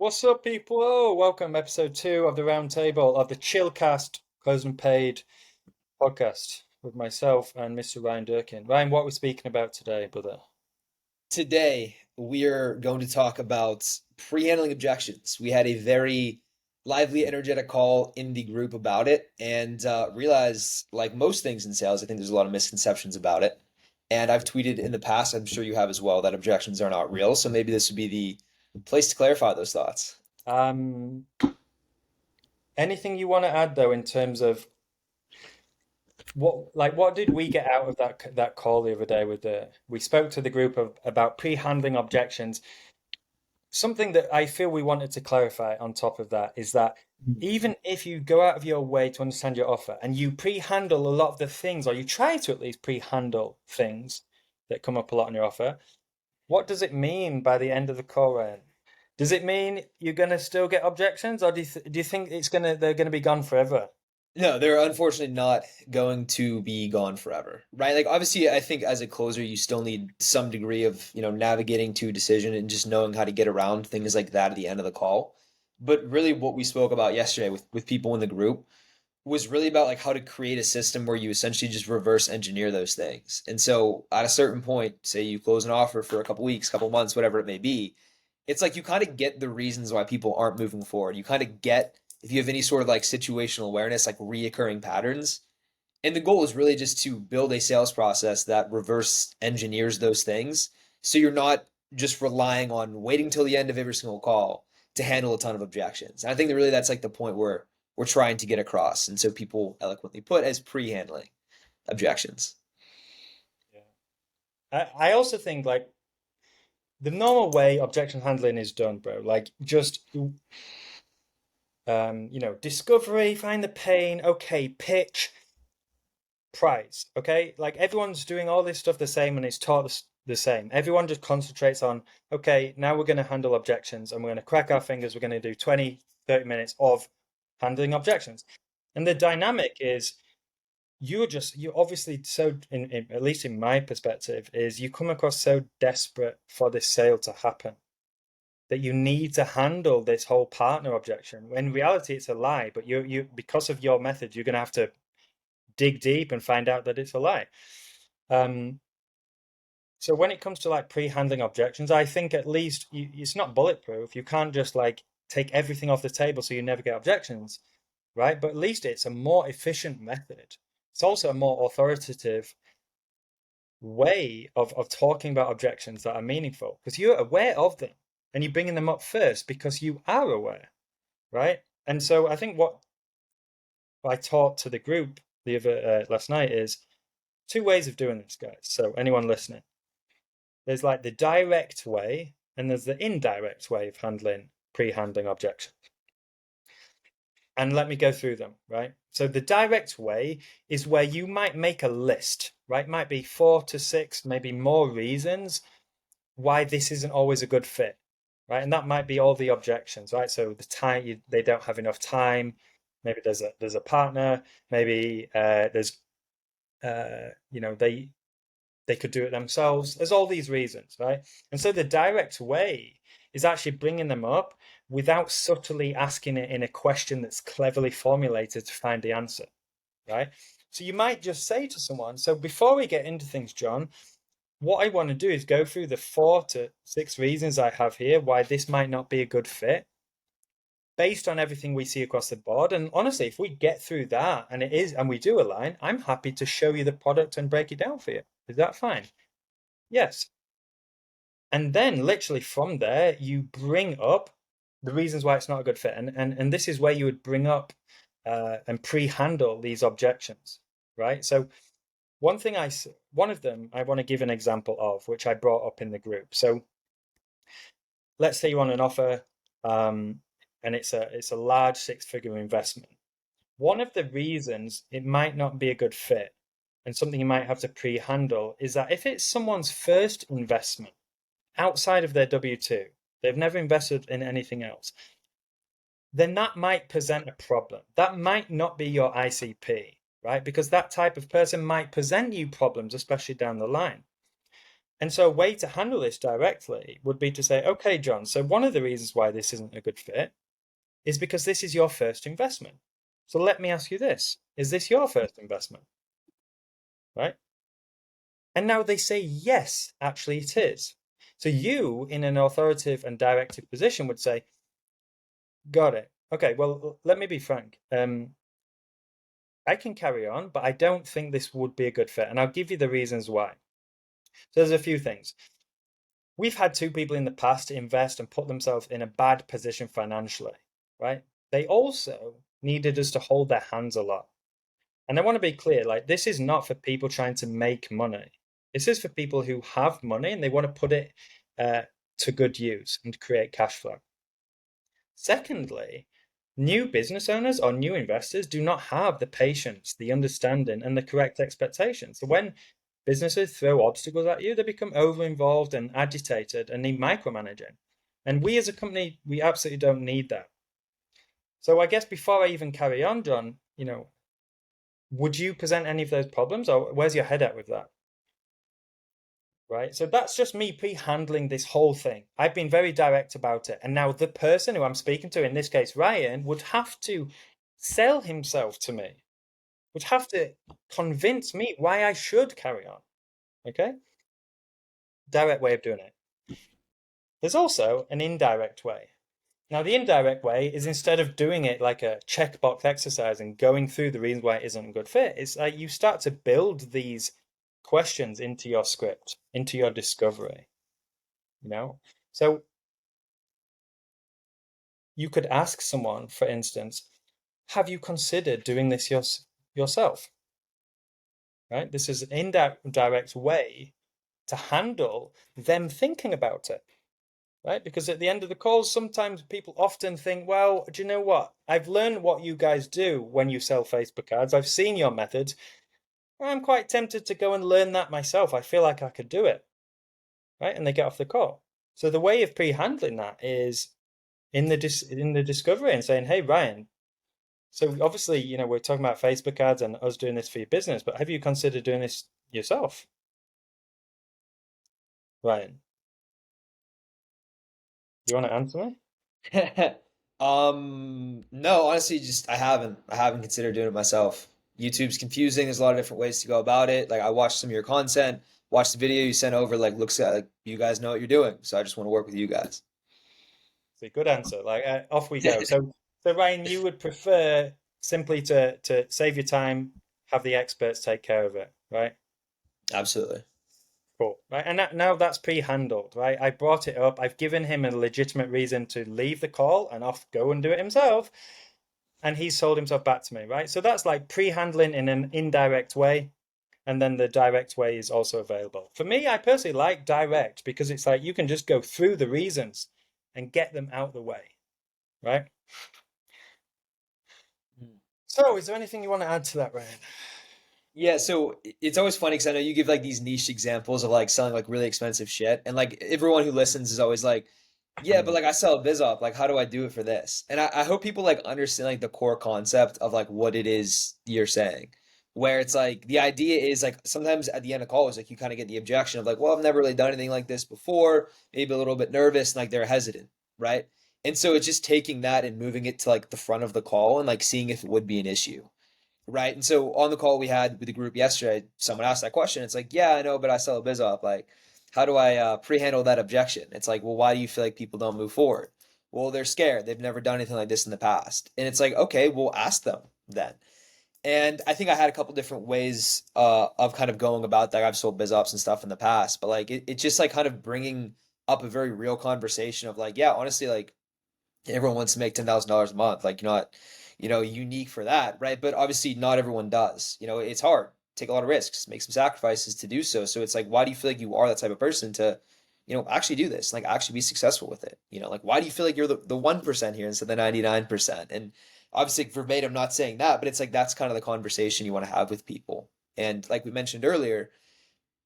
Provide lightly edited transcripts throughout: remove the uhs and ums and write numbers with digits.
What's up, people? Oh, welcome episode 2 of the Roundtable of the Chillcast Closed and Paid podcast with myself and Mr. Ryan Durkin. Ryan, what are we speaking about today, brother? Today, we are going to talk about pre-handling objections. We had a very lively, energetic call in the group about it and realized, like most things in sales, I think there's a lot of misconceptions about it. And I've tweeted in the past, I'm sure you have as well, that objections are not real. So maybe this would be the place to clarify those thoughts. Um, Anything you want to add though in terms of what did we get out of that call the other day with the we spoke to the group about pre-handling objections. Something that I feel we wanted to clarify on top of that is that even if you go out of your way to understand your offer and you pre-handle a lot of the things, or you try to at least pre-handle things that come up a lot in your offer, what does it mean by the end of the call, Ryan? Does it mean you're gonna still get objections, or do you think they're gonna be gone forever? No, they're unfortunately not going to be gone forever, right? Like obviously, I think as a closer, you still need some degree of, navigating to a decision and just knowing how to get around things like that at the end of the call. But really what we spoke about yesterday with people in the group was really about like how to create a system where you essentially just reverse engineer those things. And so at a certain point, say you close an offer for a couple weeks, couple months, whatever it may be, it's like you kind of get the reasons why people aren't moving forward. You kind of get if you have any sort of like situational awareness, like reoccurring patterns. And the goal is really just to build a sales process that reverse engineers those things. So you're not just relying on waiting till the end of every single call to handle a ton of objections. And I think that really that's like the point where we're trying to get across. And so people eloquently put as pre-handling objections. Yeah. I also think like the normal way objection handling is done, bro. Like just discovery, find the pain, okay, pitch, price, okay? Like everyone's doing all this stuff the same and it's taught the same. Everyone just concentrates on, okay, now we're going to handle objections and we're going to crack our fingers. We're going to do 20, 30 minutes of handling objections. And the dynamic is you're obviously so, at least in my perspective, is you come across so desperate for this sale to happen that you need to handle this whole partner objection. In reality, it's a lie, but you because of your method, you're going to have to dig deep and find out that it's a lie. Um, so when it comes to like pre-handling objections, I think at least it's not bulletproof. You can't just like take everything off the table so you never get objections, right? But at least it's a more efficient method. It's also a more authoritative way of talking about objections that are meaningful because you're aware of them and you're bringing them up first because you are aware, right? And so I think what I taught to the group the other last night is two ways of doing this, guys. So anyone listening, there's like the direct way and there's the indirect way of handling pre-handling objections. And let me go through them, right? So the direct way is where you might make a list, right? Might be 4 to 6, maybe more reasons why this isn't always a good fit, right? And that might be all the objections, right? So the time they don't have enough time. Maybe there's a partner. Maybe there's they could do it themselves. There's all these reasons, right? And so the direct way is actually bringing them up without subtly asking it in a question that's cleverly formulated to find the answer, right? So you might just say to someone, so before we get into things, John, what I want to do is go through the 4 to 6 reasons I have here why this might not be a good fit based on everything we see across the board. And honestly, if we get through that and it is, and we do align, I'm happy to show you the product and break it down for you. Is that fine? Yes. And then literally from there, you bring up the reasons why it's not a good fit. And this is where you would bring up and pre-handle these objections, right? So one of them I want to give an example of, which I brought up in the group. So let's say you want an offer, and it's a large six-figure investment. One of the reasons it might not be a good fit, and something you might have to pre-handle, is that if it's someone's first investment outside of their W-2, they've never invested in anything else, then that might present a problem. That might not be your ICP, right? Because that type of person might present you problems, especially down the line. And so a way to handle this directly would be to say, okay, John, so one of the reasons why this isn't a good fit is because this is your first investment. So let me ask you this. Is this your first investment? Right? And now they say, yes, actually it is. So you, in an authoritative and directive position, would say, got it. Okay, well, let me be frank. I can carry on, but I don't think this would be a good fit. And I'll give you the reasons why. So there's a few things. We've had two people in the past invest and put themselves in a bad position financially, right? They also needed us to hold their hands a lot. And I want to be clear, like this is not for people trying to make money. This is for people who have money and they want to put it to good use and create cash flow. Secondly, new business owners or new investors do not have the patience, the understanding, and the correct expectations. So when businesses throw obstacles at you, they become over-involved and agitated and need micromanaging. And we as a company, we absolutely don't need that. So I guess before I even carry on, John, would you present any of those problems, or where's your head at with that? Right. So that's just me pre-handling this whole thing. I've been very direct about it. And now the person who I'm speaking to, in this case, Ryan, would have to sell himself to me, would have to convince me why I should carry on. Okay. Direct way of doing it. There's also an indirect way. Now, the indirect way is instead of doing it like a checkbox exercise and going through the reasons why it isn't a good fit, it's like you start to build these questions into your script, into your discovery, you know? So you could ask someone, for instance, have you considered doing this yourself? Right? This is an indirect way to handle them thinking about it. Right? Because at the end of the call, sometimes people often think, well, do you know what? I've learned what you guys do when you sell Facebook ads. I've seen your methods. I'm quite tempted to go and learn that myself. I feel like I could do it. Right? And they get off the call. So the way of pre-handling that is in the discovery and saying, hey, Ryan, so obviously, we're talking about Facebook ads and us doing this for your business, but have you considered doing this yourself? Ryan, you want to answer me? No, honestly, just I haven't considered doing it myself. YouTube's confusing. There's a lot of different ways to go about it. Like I watched some of your content, watched the video you sent over, like looks at like you guys know what you're doing. So I just want to work with you guys. It's a good answer. Like off we go. So Ryan, you would prefer simply to save your time, have the experts take care of it, right? Absolutely. Cool. Right. And now that's pre-handled, right? I brought it up. I've given him a legitimate reason to leave the call and off go and do it himself. And he's sold himself back to me, right? So that's like pre-handling in an indirect way. And then the direct way is also available. For me, I personally like direct because it's like you can just go through the reasons and get them out the way, right? So is there anything you want to add to that, Ryan? Yeah, so it's always funny because I know you give like these niche examples of like selling like really expensive shit, and like everyone who listens is always like, "Yeah, but Mm. like I sell a biz op, like how do I do it for this?" And I hope people like understand like the core concept of like what it is you're saying, where it's like the idea is like sometimes at the end of calls like you kind of get the objection of like, "Well, I've never really done anything like this before," maybe a little bit nervous, and like they're hesitant, right? And so it's just taking that and moving it to like the front of the call and like seeing if it would be an issue. Right. And so on the call we had with the group yesterday, someone asked that question. It's like, yeah, I know, but I sell a biz op. Like, how do I pre-handle that objection? It's like, well, why do you feel like people don't move forward? Well, they're scared. They've never done anything like this in the past. And it's like, okay, we'll ask them then. And I think I had a couple different ways of kind of going about that. I've sold biz ops and stuff in the past, but like it's just like kind of bringing up a very real conversation of like, yeah, honestly, like everyone wants to make $10,000 a month. Like you're not, unique for that, right? But obviously not everyone does. It's hard. Take a lot of risks, make some sacrifices to do so. So it's like, why do you feel like you are that type of person to, actually do this, like actually be successful with it? Like why do you feel like you're the 1% here instead of the 99%? And obviously verbatim not saying that, but it's like that's kind of the conversation you want to have with people. And like we mentioned earlier,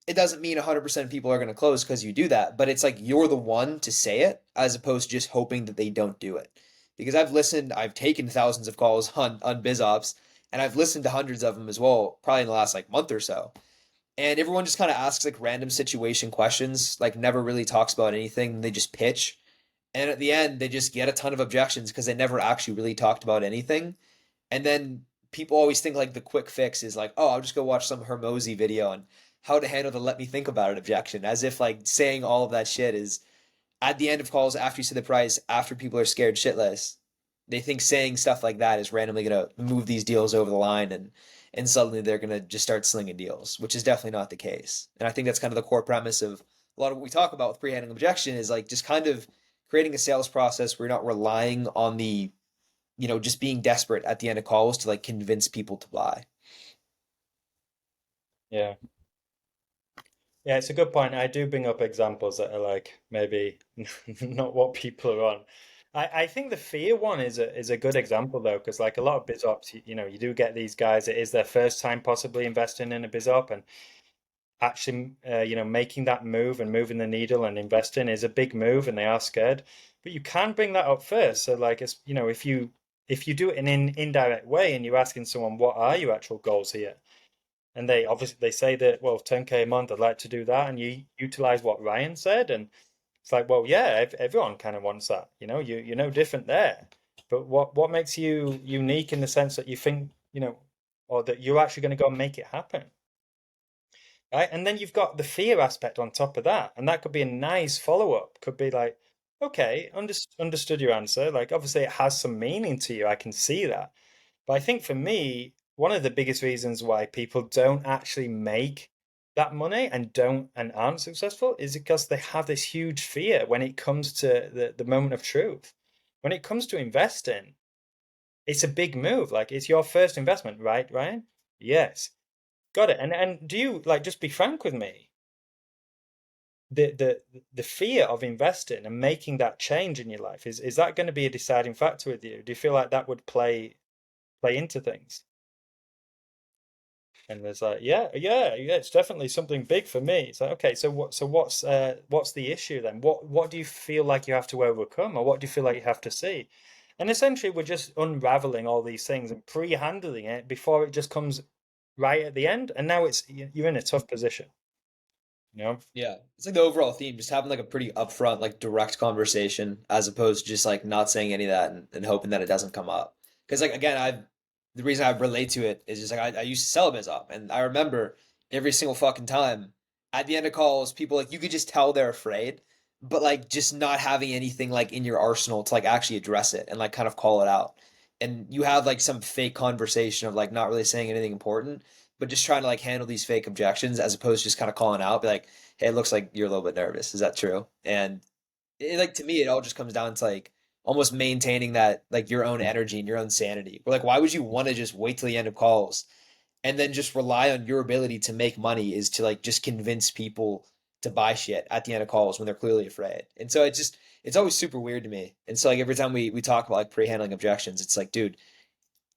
it doesn't mean 100% of people are going to close because you do that, but it's like you're the one to say it as opposed to just hoping that they don't do it. Because I've taken thousands of calls on BizOps, and I've listened to hundreds of them as well, probably in the last like month or so. and everyone just kind of asks like random situation questions, like never really talks about anything. They just pitch, and at the end, they just get a ton of objections because they never actually really talked about anything. And then people always think like the quick fix is like, oh, I'll just go watch some Hermosi video on how to handle the let me think about it objection, as if like saying all of that shit is at the end of calls after you say the price, after people are scared shitless. They think saying stuff like that is randomly gonna move these deals over the line, and suddenly they're gonna just start slinging deals, which is definitely not the case. And I think that's kind of the core premise of a lot of what we talk about with pre-handling objection is like just kind of creating a sales process where you're not relying on the, just being desperate at the end of calls to like convince people to buy. Yeah. Yeah, it's a good point. I do bring up examples that are like maybe not what people are on. I think the fear one is a good example though, because like a lot of biz ops, you do get these guys, it is their first time possibly investing in a biz op, and actually, making that move and moving the needle and investing is a big move, and they are scared. But you can bring that up first. So like, it's, if you do it in an indirect way and you're asking someone, what are your actual goals here? And they obviously they say that, well, 10K a month, I'd like to do that, and you utilize what Ryan said, and it's like, well, yeah, everyone kind of wants that. You're no different there. But what makes you unique in the sense that you think, or that you're actually going to go and make it happen, right? And then you've got the fear aspect on top of that, and that could be a nice follow up. Could be like, okay, understood your answer. Like, obviously, it has some meaning to you. I can see that. But I think for me, one of the biggest reasons why people don't actually make that money and aren't successful is because they have this huge fear when it comes to the moment of truth. When it comes to investing, it's a big move. Like, it's your first investment, right, Ryan? Yes. Got it. And do you like, just be frank with me? The fear of investing and making that change in your life, is that going to be a deciding factor with you? Do you feel like that would play into things? And there's like, yeah, yeah, yeah, it's definitely something big for me. It's like, okay, what's the issue then? What do you feel like you have to overcome, or what do you feel like you have to see? And essentially, we're just unraveling all these things and pre-handling it before it just comes right at the end. And now you're in a tough position, you know? Yeah, it's like the overall theme, just having like a pretty upfront, like direct conversation, as opposed to just like not saying any of that and hoping that it doesn't come up. Because like again, the reason I relate to it is just like I used to sell a biz up, and I remember every single fucking time at the end of calls, people like you could just tell they're afraid, but like just not having anything like in your arsenal to like actually address it and like kind of call it out. And you have like some fake conversation of like not really saying anything important, but just trying to like handle these fake objections as opposed to just kind of calling out, be like, hey, it looks like you're a little bit nervous. Is that true? And like to me, it all just comes down to like almost maintaining that like your own energy and your own sanity. Or like, why would you want to just wait till the end of calls and then just rely on your ability to make money is to like just convince people to buy shit at the end of calls when they're clearly afraid. And so it's always super weird to me. And so like every time we talk about like pre-handling objections, it's like, dude,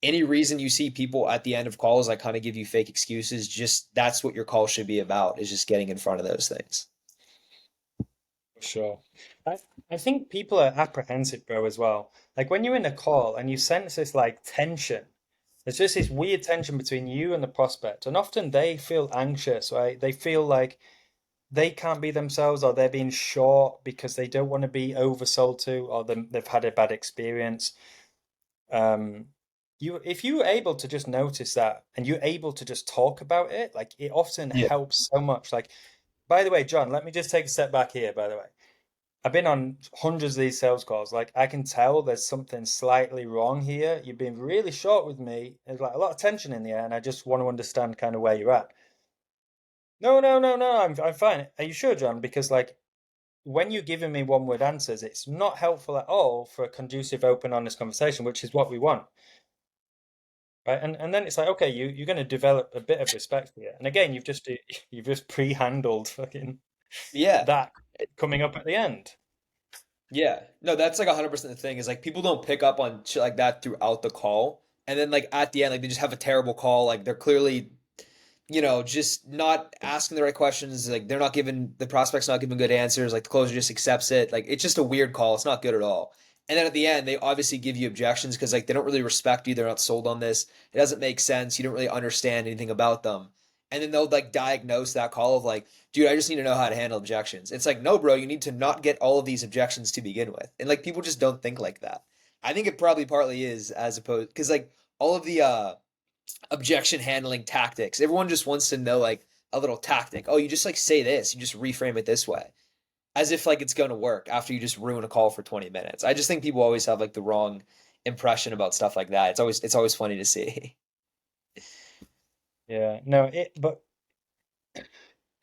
any reason you see people at the end of calls like kind of give you fake excuses, just that's what your call should be about, is just getting in front of those things. For sure. I I think people are apprehensive, bro, as well. Like when you're in a call and you sense this like tension, there's just this weird tension between you and the prospect, and often they feel anxious, right? They feel like they can't be themselves, or they're being short because they don't want to be oversold to, or they've had a bad experience. Um, if you're able to just notice that and you're able to just talk about it, like it often Yeah. helps so much. Like, by the way, John, let me just take a step back here, by the way. I've been on hundreds of these sales calls. Like, I can tell there's something slightly wrong here. You've been really short with me. There's like a lot of tension in the air, and I just want to understand kind of where you're at. No, no, no, no, I'm fine. Are you sure, John? Because like when you're giving me one word answers, it's not helpful at all for a conducive, open, honest conversation, which is what we want. Right. And then it's like, okay, you're going to develop a bit of respect here. And again, you've just pre-handled fucking Yeah. that coming up at the end. Yeah. No, that's like 100% the thing is like people don't pick up on shit like that throughout the call. And then like at the end, like they just have a terrible call. Like they're clearly, just not asking the right questions. Like they're not giving the prospect's not giving good answers. Like the closer just accepts it. Like it's just a weird call. It's not good at all. And then at the end, they obviously give you objections because like they don't really respect you. They're not sold on this. It doesn't make sense. You don't really understand anything about them. and then they'll like diagnose that call of like, dude, I just need to know how to handle objections. It's like, no, bro, you need to not get all of these objections to begin with. And like people just don't think like that. I think it probably partly is as opposed because like all of the objection handling tactics, everyone just wants to know like a little tactic. Oh, you just like say this, you just reframe it this way. As if like it's going to work after you just ruin a call for 20 minutes. I just think people always have like the wrong impression about stuff like that. It's always funny to see. Yeah, no, but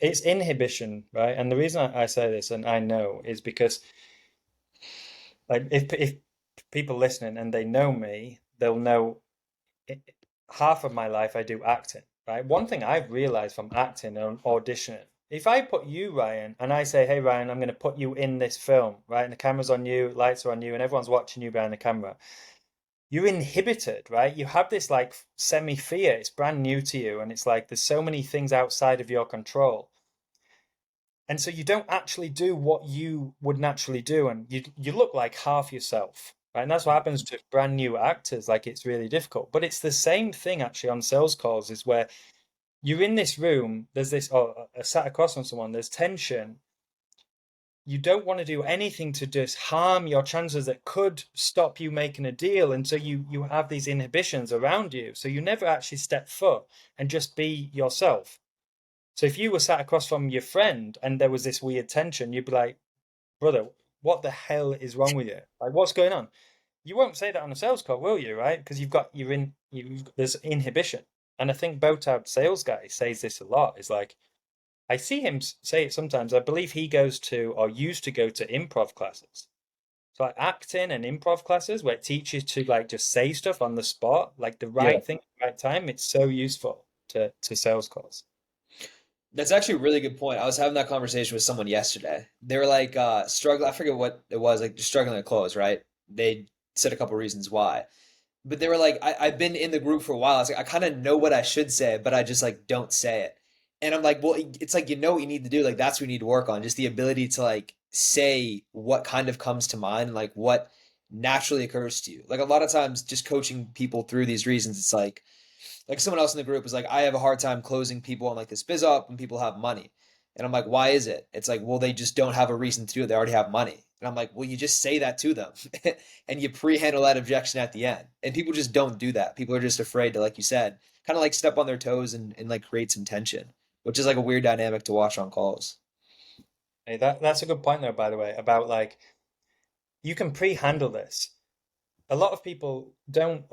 it's inhibition, right? And the reason I say this, and I know, is because like if people listening and they know me, they'll know it, half of my life I do acting, right? One thing I've realized from acting and auditioning, if I put you, Ryan, and I say, hey, Ryan, I'm going to put you in this film, right? And the camera's on you, lights are on you, and everyone's watching you behind the camera. You're inhibited, right? You have this like semi fear. It's brand new to you. And it's like there's so many things outside of your control. And so you don't actually do what you would naturally do. And you look like half yourself, right? And that's what happens to brand new actors. Like it's really difficult. But it's the same thing actually on sales calls, is where you're in this room, there's this, oh, sat across from someone, there's tension. You don't want to do anything to just harm your chances that could stop you making a deal. And so you have these inhibitions around you. So you never actually step foot and just be yourself. So if you were sat across from your friend and there was this weird tension, you'd be like, brother, what the hell is wrong with you? Like, what's going on? You won't say that on a sales call, will you? Right? Because there's inhibition. And I think Botab sales guy says this a lot. Is like, I see him say it sometimes. I believe he goes to or used to go to improv classes. So like acting and improv classes where it teaches to like just say stuff on the spot, like the Yeah. right thing at the right time. It's so useful to sales calls. That's actually a really good point. I was having that conversation with someone yesterday. They were like struggling, I forget what it was, like just struggling to close, right? They said a couple reasons why. But they were like, I've been in the group for a while. I was like, I kind of know what I should say, but I just like don't say it. And I'm like, well, it's like you know what you need to do. Like that's what you need to work on. Just the ability to like say what kind of comes to mind, like what naturally occurs to you. Like a lot of times just coaching people through these reasons, it's like someone else in the group was like, I have a hard time closing people on like this biz up when people have money. And I'm like, why is it? It's like, well, they just don't have a reason to do it. They already have money. And I'm like, well, you just say that to them and you pre-handle that objection at the end. And people just don't do that. People are just afraid to, like you said, kind of like step on their toes and like create some tension, which is like a weird dynamic to watch on calls. Hey, that's a good point though, by the way, about like you can pre-handle this. A lot of people don't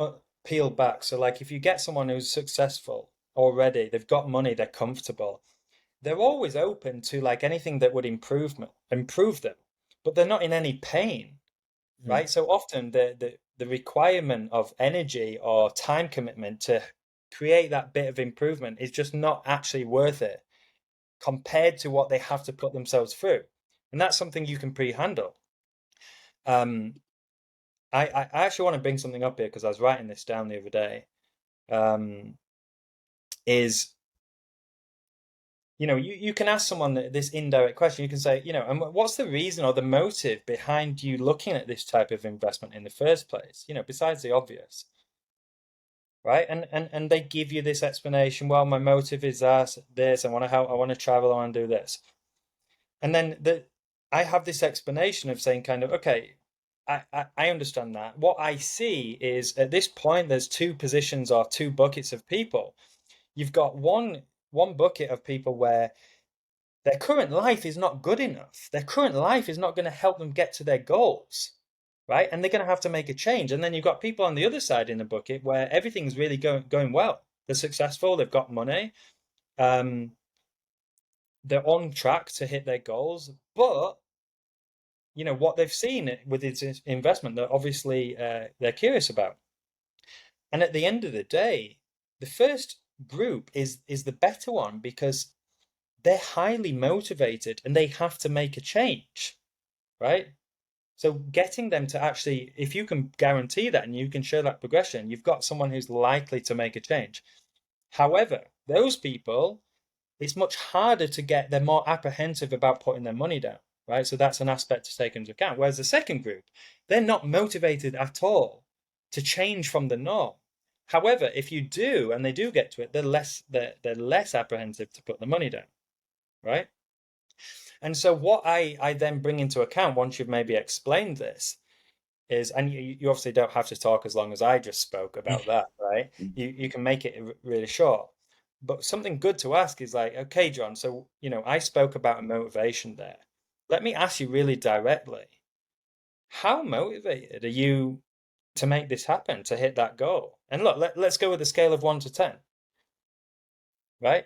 peel back. So like if you get someone who's successful already, they've got money, they're comfortable, they're always open to like anything that would improve them, but they're not in any pain, Mhm. right? So often the requirement of energy or time commitment to create that bit of improvement is just not actually worth it compared to what they have to put themselves through. And that's something you can pre-handle. Um, I actually want to bring something up here because I was writing this down the other day. Um, is you can ask someone this indirect question. You can say, and what's the reason or the motive behind you looking at this type of investment in the first place? Besides the obvious, right? And they give you this explanation. Well, my motive is this. I want to help. I want to travel. I want to do this. And then I have this explanation of saying kind of, okay, I understand that. What I see is at this point, there's two positions or two buckets of people. You've got one bucket of people where their current life is not good enough. Their current life is not going to help them get to their goals, right? And they're going to have to make a change. And then you've got people on the other side in the bucket where everything's really going well. They're successful. They've got money. Um, they're on track to hit their goals, but what they've seen with its investment, they're obviously they're curious about. And at the end of the day, the first group is the better one because they're highly motivated and they have to make a change, right? So getting them to actually, if you can guarantee that and you can show that progression, you've got someone who's likely to make a change. However, those people, it's much harder to get, they're more apprehensive about putting their money down, right? So that's an aspect to take into account. Whereas the second group, they're not motivated at all to change from the norm. However, if you do and they do get to it, they're less apprehensive to put the money down, right? And so what I then bring into account once you've maybe explained this is, and you obviously don't have to talk as long as I just spoke about that, right? You can make it really short. But something good to ask is like, okay, John, so I spoke about a motivation there. Let me ask you really directly, how motivated are you to make this happen, to hit that goal? And look, let's go with a scale of 1 to 10, right?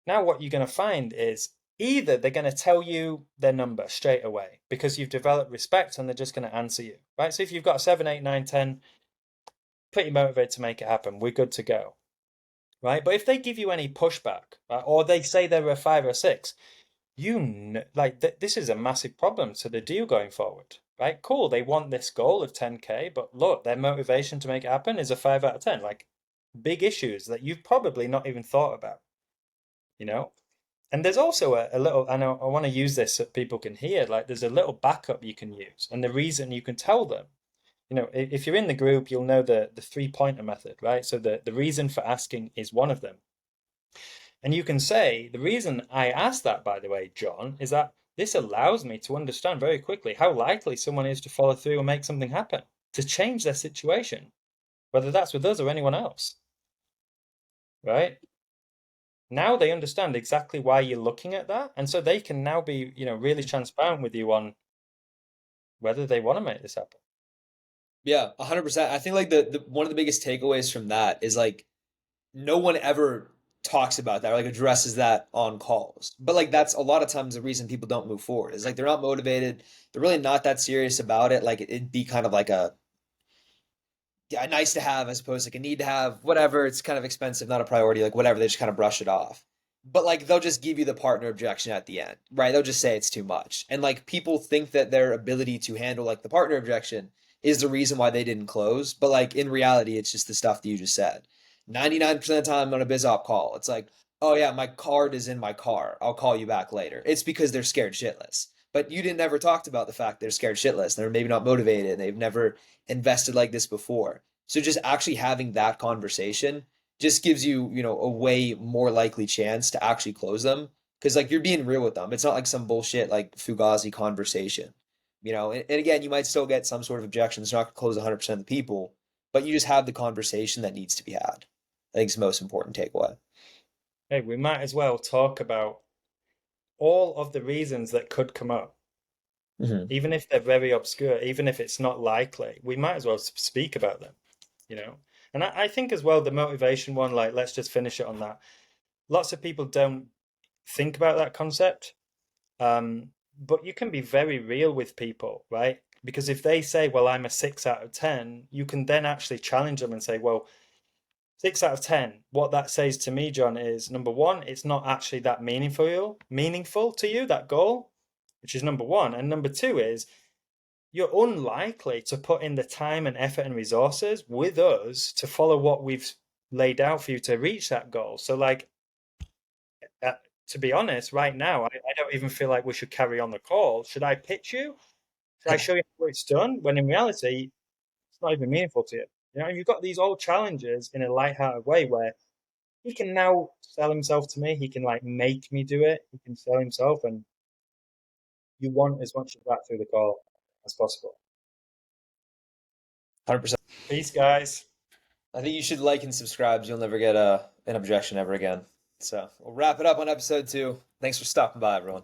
Now, what you're going to find is either they're going to tell you their number straight away because you've developed respect and they're just going to answer you, right? So if you've got a 7, 8, 9, 10, pretty motivated to make it happen, we're good to go, right? But if they give you any pushback, right, or they say they're a 5 or 6, this is a massive problem to the deal going forward, right? Cool, they want this goal of 10K, but look, their motivation to make it happen is a 5 out of 10. Like big issues that you've probably not even thought about, you know? And there's also a little, and I want to use this so people can hear, like there's a little backup you can use. And the reason you can tell them, if you're in the group, you'll know the 3-pointer method, right? So the reason for asking is one of them. And you can say, the reason I asked that, by the way, John, is that this allows me to understand very quickly how likely someone is to follow through and make something happen, to change their situation, whether that's with us or anyone else, right? Now they understand exactly why you're looking at that. And so they can now be, really transparent with you on whether they want to make this happen. Yeah, 100%. I think like the one of the biggest takeaways from that is like no one ever talks about that or like addresses that on calls. But like that's a lot of times the reason people don't move forward is like they're not motivated. They're really not that serious about it. Like it'd be kind of like a yeah, nice to have as opposed to like a need to have, whatever. It's kind of expensive, not a priority, like whatever. They just kind of brush it off. But like they'll just give you the partner objection at the end, right? They'll just say it's too much. And like people think that their ability to handle like the partner objection is the reason why they didn't close. But like in reality, it's just the stuff that you just said. 99% of the time on a biz op call, it's like, oh yeah, my card is in my car. I'll call you back later. It's because they're scared shitless. But you didn't ever talked about the fact they're scared shitless. They're maybe not motivated. And they've never invested like this before. So just actually having that conversation just gives you, a way more likely chance to actually close them because like you're being real with them. It's not like some bullshit like Fugazi conversation, and again, you might still get some sort of objection. It's not going to close 100% of the people, but you just have the conversation that needs to be had. I think it's the most important takeaway. Hey, we might as well talk about all of the reasons that could come up, Hmm. even if they're very obscure, even if it's not likely. We might as well speak about them, you know? And I think as well, the motivation one, like, let's just finish it on that. Lots of people don't think about that concept. But you can be very real with people, right? Because if they say, well, I'm a 6 out of 10, you can then actually challenge them and say, well, 6 out of 10, what that says to me, John, is number one, it's not actually that meaningful to you, that goal, which is number one. And number two is you're unlikely to put in the time and effort and resources with us to follow what we've laid out for you to reach that goal. So, like, uh, to be honest, right now, I don't even feel like we should carry on the call. Should I pitch you? Should I show you how it's done? When in reality, it's not even meaningful to you. You've got these old challenges in a light-hearted way where he can now sell himself to me. He can like make me do it. He can sell himself, and you want as much of that through the call as possible. 100%. Peace, guys. I think you should like and subscribe. You'll never get an objection ever again. So we'll wrap it up on episode 2. Thanks for stopping by, everyone.